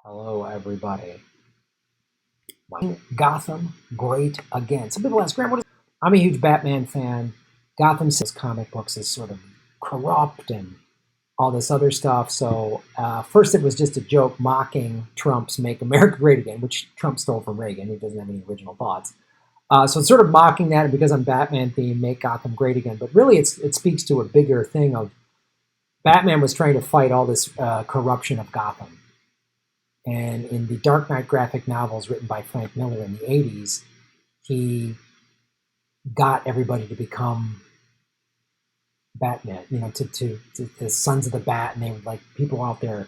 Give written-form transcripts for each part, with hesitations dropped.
Hello, everybody. Gotham, great again. Some people ask, Graham, what is... I'm a huge Batman fan. Gotham says comic books is sort of corrupt and all this other stuff. So first it was just a joke mocking Trump's Make America Great Again, which Trump stole from Reagan. He doesn't have any original thoughts. So it's sort of mocking that, and because I'm Batman themed, make Gotham great again. But really it speaks to a bigger thing of Batman was trying to fight all this corruption of Gotham. And in the Dark Knight graphic novels written by Frank Miller in the 80s, he got everybody to become Batman, to the Sons of the Bat, and they were like people out there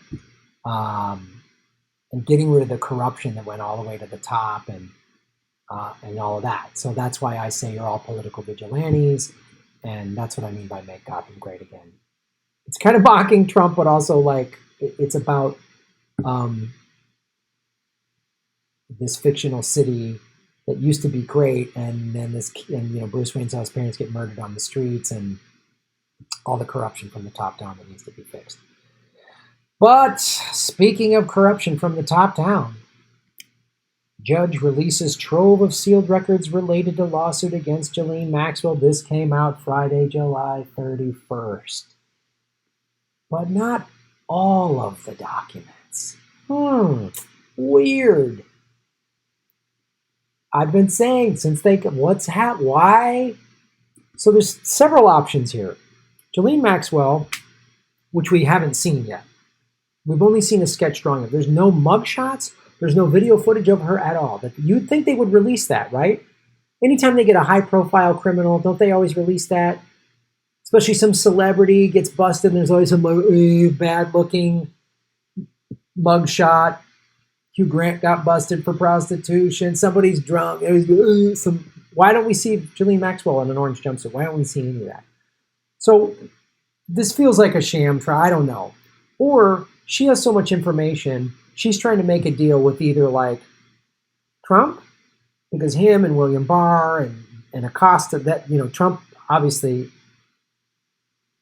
and getting rid of the corruption that went all the way to the top and all of that. So that's why I say you're all political vigilantes, and that's what I mean by make Gotham great again. It's kind of mocking Trump, but also like it's about this fictional city that used to be great, and then Bruce Wayne saw his parents get murdered on the streets, and all the corruption from the top down that needs to be fixed. But speaking of corruption from the top down, judge releases trove of sealed records related to lawsuit against Ghislaine Maxwell. This came out Friday, July 31st. But not all of the documents. Weird. I've been saying since why? So there's several options here. Ghislaine Maxwell, which we haven't seen yet. We've only seen a sketch drawing of. There's no mugshots. There's no video footage of her at all. You'd think they would release that, right? Anytime they get a high-profile criminal, don't they always release that? Especially some celebrity gets busted, and there's always some bad-looking mugshot. Hugh Grant got busted for prostitution. Somebody's drunk. Why don't we see Ghislaine Maxwell in an orange jumpsuit? Why don't we see any of that? So this feels like a sham trial. I don't know. Or she has so much information, she's trying to make a deal with either like Trump, because him and William Barr and Acosta, Trump obviously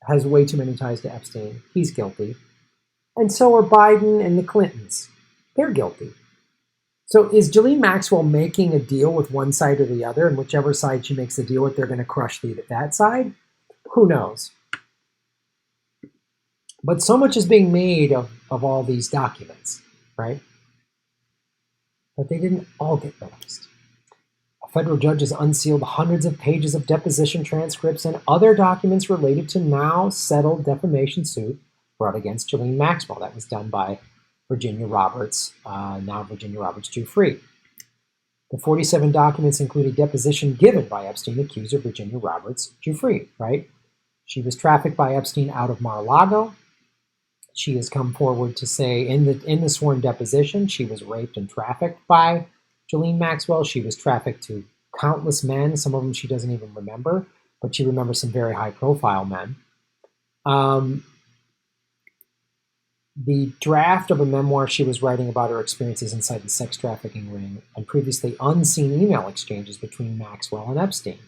has way too many ties to Epstein. He's guilty. And so are Biden and the Clintons. They're guilty. So is Ghislaine Maxwell making a deal with one side or the other, and whichever side she makes the deal with, they're going to crush that side? Who knows? But so much is being made of all these documents, right? But they didn't all get released. A federal judge has unsealed hundreds of pages of deposition transcripts and other documents related to now settled defamation suit brought against Ghislaine Maxwell. That was done by Virginia Roberts, now Virginia Roberts Giuffre. The 47 documents include a deposition given by Epstein accuser Virginia Roberts Giuffre, right? She was trafficked by Epstein out of Mar-a-Lago. She has come forward to say in the sworn deposition she was raped and trafficked by Ghislaine Maxwell. She was trafficked to countless men, some of them she doesn't even remember, but she remembers some very high-profile men. The draft of a memoir she was writing about her experiences inside the sex trafficking ring and previously unseen email exchanges between Maxwell and Epstein.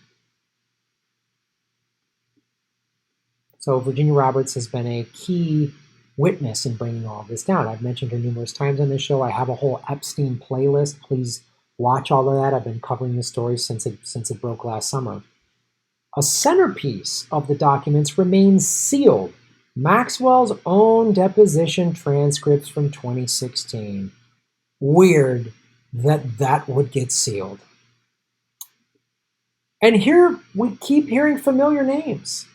So Virginia Roberts has been a key witness in bringing all of this down. I've mentioned her numerous times on this show. I have a whole Epstein playlist. Please watch all of that. I've been covering the story since it broke last summer. A centerpiece of the documents remains sealed. Maxwell's own deposition transcripts from 2016. Weird that would get sealed. And here we keep hearing familiar names.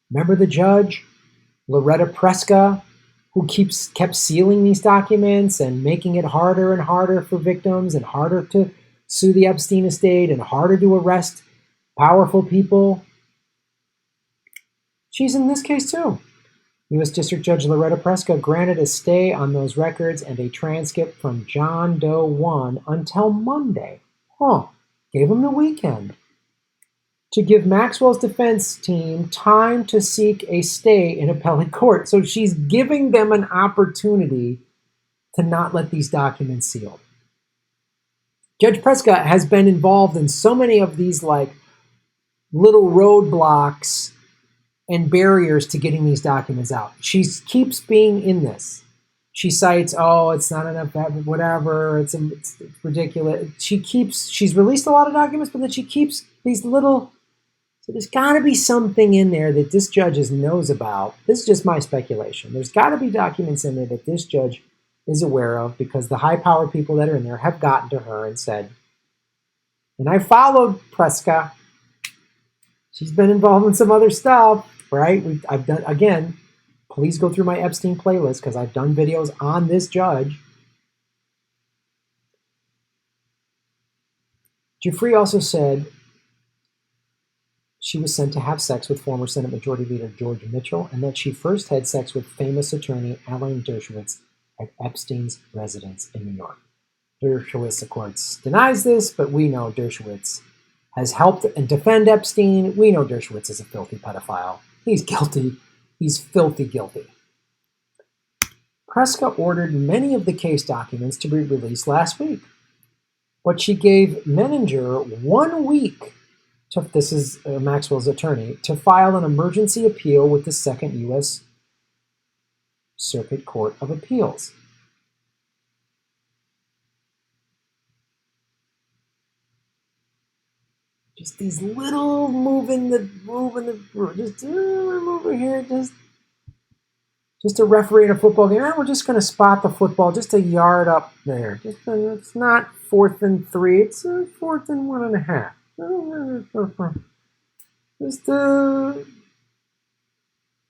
Remember the judge, Loretta Preska, who kept sealing these documents and making it harder and harder for victims and harder to sue the Epstein estate and harder to arrest powerful people. She's in this case too. U.S. District Judge Loretta Preska granted a stay on those records and a transcript from John Doe 1 until Monday. Gave him the weekend to give Maxwell's defense team time to seek a stay in appellate court. So she's giving them an opportunity to not let these documents sealed. Judge Preska has been involved in so many of these like little roadblocks and barriers to getting these documents out. She keeps being in this. she cites, oh, it's not enough, whatever, it's ridiculous. She's released a lot of documents, but then she keeps these little, so there's got to be something in there that this judge knows about. This is just my speculation. There's got to be documents in there that this judge is aware of, because the high-powered people that are in there have gotten to her and said, and I followed Preska. She's been involved in some other stuff, right? I've done, again, please go through my Epstein playlist because I've done videos on this judge. Giuffre also said she was sent to have sex with former Senate Majority Leader George Mitchell, and that she first had sex with famous attorney Alan Dershowitz at Epstein's residence in New York. Dershowitz, of course, denies this, but we know Dershowitz has helped and defend Epstein. We know Dershowitz is a filthy pedophile. He's guilty. He's filthy guilty. Preska ordered many of the case documents to be released last week, but she gave Menninger 1 week, this is Maxwell's attorney, to file an emergency appeal with the Second U.S. Circuit Court of Appeals. Just these little move over here, just a referee in a football game. We're just going to spot the football just a yard up there. It's not 4th and 3. It's 4th and 1.5.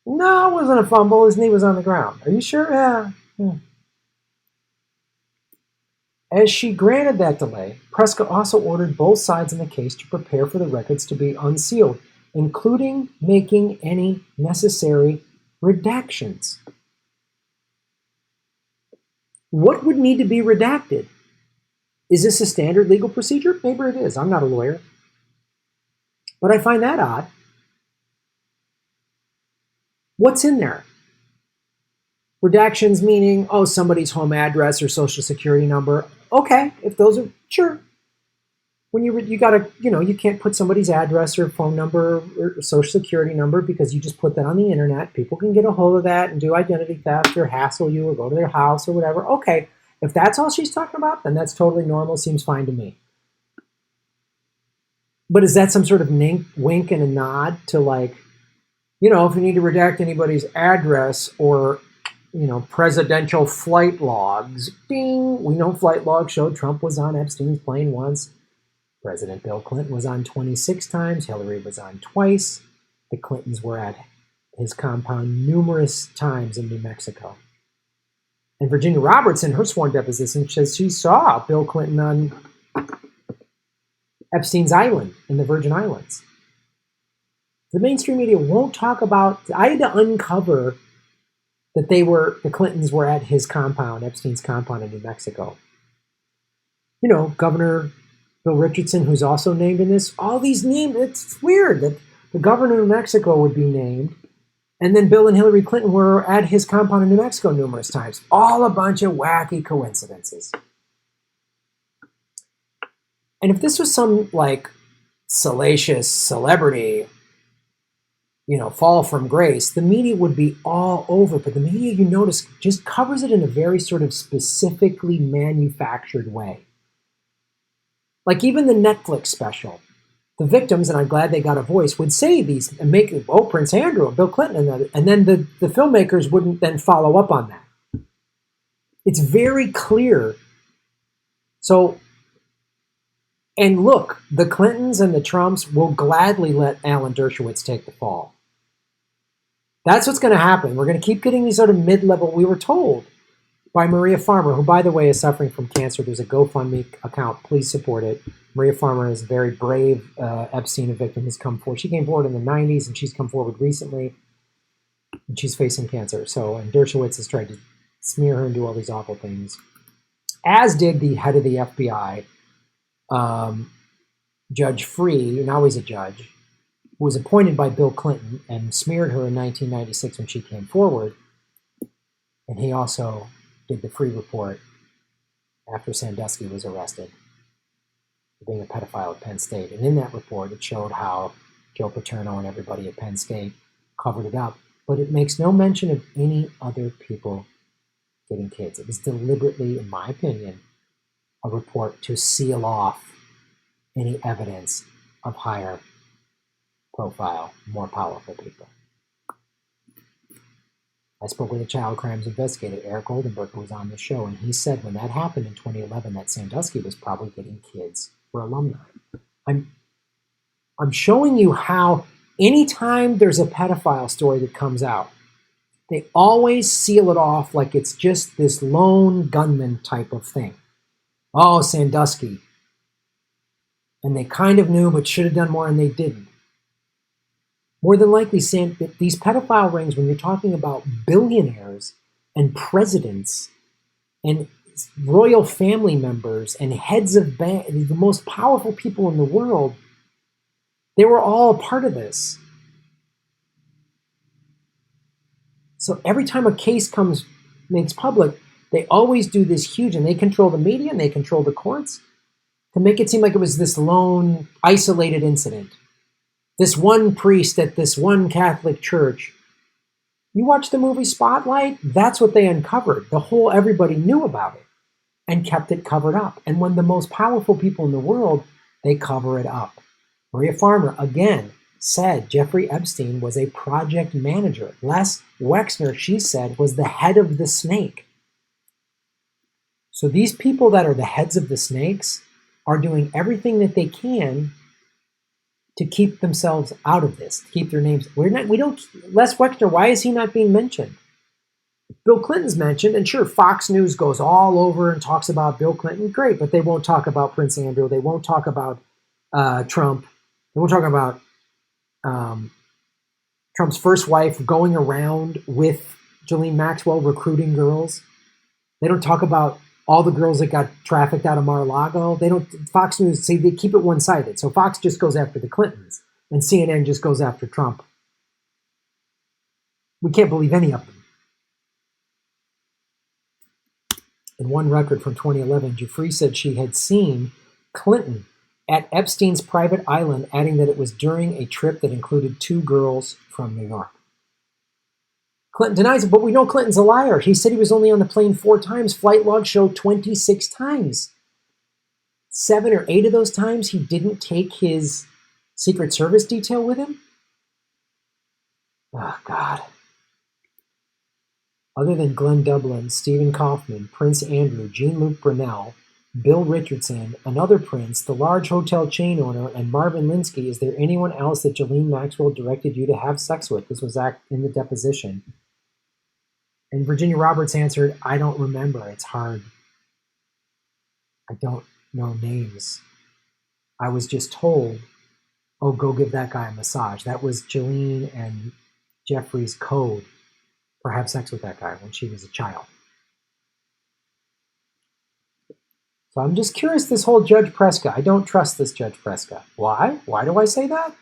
No, it wasn't a fumble. His knee was on the ground. Are you sure? Yeah. As she granted that delay, Preska also ordered both sides in the case to prepare for the records to be unsealed, including making any necessary redactions. What would need to be redacted? Is this a standard legal procedure? Maybe it is. I'm not a lawyer. But I find that odd. What's in there? Redactions meaning, oh, somebody's home address or social security number. Okay, if those are, sure. When you gotta, you can't put somebody's address or phone number or social security number because you just put that on the internet. People can get a hold of that and do identity theft or hassle you or go to their house or whatever. Okay, if that's all she's talking about, then that's totally normal, seems fine to me. But is that some sort of wink and a nod to, like, if you need to redact anybody's address or presidential flight logs, ding, we know flight logs showed Trump was on Epstein's plane once. President Bill Clinton was on 26 times. Hillary was on twice. The Clintons were at his compound numerous times in New Mexico. And Virginia Roberts, in her sworn deposition, says she saw Bill Clinton on Epstein's Island in the Virgin Islands. The mainstream media won't talk about, I had to uncover that the Clintons were at his compound, Epstein's compound in New Mexico. Governor Bill Richardson, who's also named in this, all these names, it's weird that the governor of New Mexico would be named, and then Bill and Hillary Clinton were at his compound in New Mexico numerous times. All a bunch of wacky coincidences. And if this was some, salacious celebrity, fall from grace, the media would be all over. But the media, you notice, just covers it in a very sort of specifically manufactured way. Like even the Netflix special, the victims, and I'm glad they got a voice, would say these and make, Prince Andrew, Bill Clinton, and then the filmmakers wouldn't then follow up on that. It's very clear. So, and look, the Clintons and the Trumps will gladly let Alan Dershowitz take the fall. That's what's going to happen. We're going to keep getting these sort of mid-level, we were told by Maria Farmer, who, by the way, is suffering from cancer. There's a GoFundMe account. Please support it. Maria Farmer is a very brave Epstein victim who's come forward. She came forward in the 90s, and she's come forward recently, and she's facing cancer. And Dershowitz has tried to smear her and do all these awful things, as did the head of the FBI, Judge Free, now he's a judge, who was appointed by Bill Clinton and smeared her in 1996 when she came forward. And he also did the Free report after Sandusky was arrested for being a pedophile at Penn State. And in that report, it showed how Joe Paterno and everybody at Penn State covered it up. But it makes no mention of any other people getting kids. It was deliberately, in my opinion, a report to seal off any evidence of higher profile, more powerful people. I spoke with a child crimes investigator, Eric Oldenburg, who was on the show, and he said when that happened in 2011, that Sandusky was probably getting kids for alumni. I'm showing you how anytime there's a pedophile story that comes out, they always seal it off like it's just this lone gunman type of thing. Oh, Sandusky. And they kind of knew, but should have done more, and they didn't. More than likely, these pedophile rings, when you're talking about billionaires and presidents and royal family members and heads of the most powerful people in the world, they were all a part of this. So every time a case makes public, they always do this huge, and they control the media and they control the courts to make it seem like it was this lone, isolated incident. This one priest at this one Catholic church. You watch the movie Spotlight, that's what they uncovered. Everybody knew about it and kept it covered up. And when the most powerful people in the world, they cover it up. Maria Farmer, again, said Jeffrey Epstein was a project manager. Les Wexner, she said, was the head of the snake. So these people that are the heads of the snakes are doing everything that they can to keep themselves out of this, to keep their names. Les Wexner, why is he not being mentioned? Bill Clinton's mentioned, and sure, Fox News goes all over and talks about Bill Clinton. Great, but they won't talk about Prince Andrew. They won't talk about Trump. They won't talk about Trump's first wife going around with Ghislaine Maxwell recruiting girls. They don't talk about all the girls that got trafficked out of Mar-a-Lago. Fox News, see, they keep it one-sided. So Fox just goes after the Clintons, and CNN just goes after Trump. We can't believe any of them. In one record from 2011, Giuffre said she had seen Clinton at Epstein's private island, adding that it was during a trip that included 2 girls from New York. Clinton denies it, but we know Clinton's a liar. He said he was only on the plane 4 times. Flight logs show 26 times. 7 or 8 of those times, he didn't take his Secret Service detail with him. Oh, God. Other than Glenn Dublin, Stephen Kaufman, Prince Andrew, Jean-Luc Brunel, Bill Richardson, another prince, the large hotel chain owner, and Marvin Linsky, is there anyone else that Ghislaine Maxwell directed you to have sex with? This was in the deposition. And Virginia Roberts answered, I don't remember. It's hard. I don't know names. I was just told, oh, go give that guy a massage. That was Ghislaine and Jeffrey's code for have sex with that guy when she was a child. So I'm just curious, this whole Judge Preska. I don't trust this Judge Preska. Why? Why do I say that?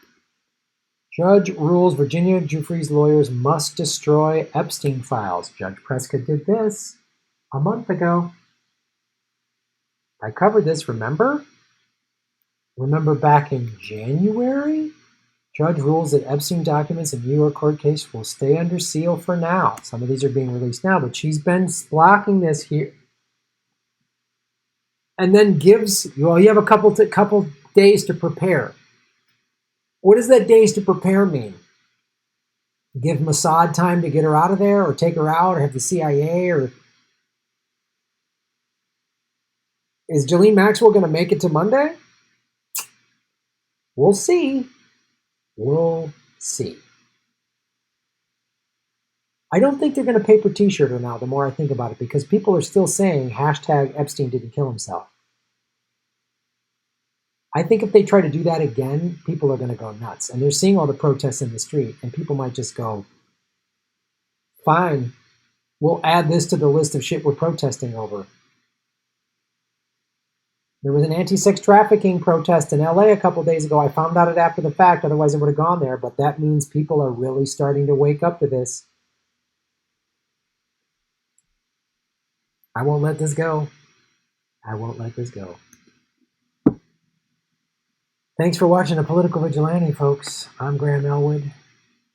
Judge rules Virginia Giuffre's lawyers must destroy Epstein files. Judge Preska did this a month ago. I covered this, remember? Remember back in January? Judge rules that Epstein documents in New York court case will stay under seal for now. Some of these are being released now, but she's been blocking this here. And then gives, well, you have a couple days to prepare. What does that days to prepare mean? Give Mossad time to get her out of there, or take her out, or have the CIA, or is Ghislaine Maxwell going to make it to Monday? We'll see. We'll see. I don't think they're going to paper t-shirt her now, the more I think about it, because people are still saying hashtag Epstein didn't kill himself. I think if they try to do that again, people are going to go nuts. And they're seeing all the protests in the street, and people might just go, fine, we'll add this to the list of shit we're protesting over. There was an anti-sex trafficking protest in LA a couple days ago. I found out it after the fact, otherwise I would have gone there, but that means people are really starting to wake up to this. I won't let this go. I won't let this go. Thanks for watching A Political Vigilante, folks. I'm Graham Elwood.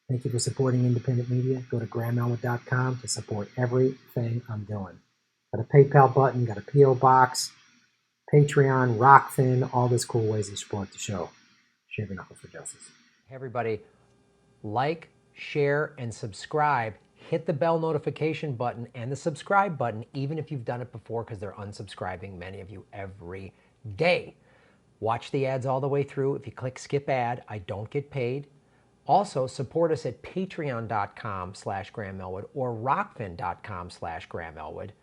Thank you for supporting independent media. Go to grahamelwood.com to support everything I'm doing. Got a PayPal button, got a P.O. box, Patreon, Rockfin, all these cool ways to support the show. Shave your knuckles for justice. Hey everybody, like, share, and subscribe. Hit the bell notification button and the subscribe button, even if you've done it before, because they're unsubscribing, many of you, every day. Watch the ads all the way through. If you click skip ad, I don't get paid. Also, support us at patreon.com/Graham Elwood or rockfin.com/Graham Elwood.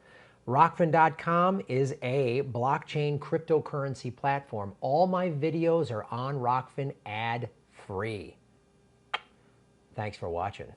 Rockfin.com is a blockchain cryptocurrency platform. All my videos are on Rockfin ad-free. Thanks for watching.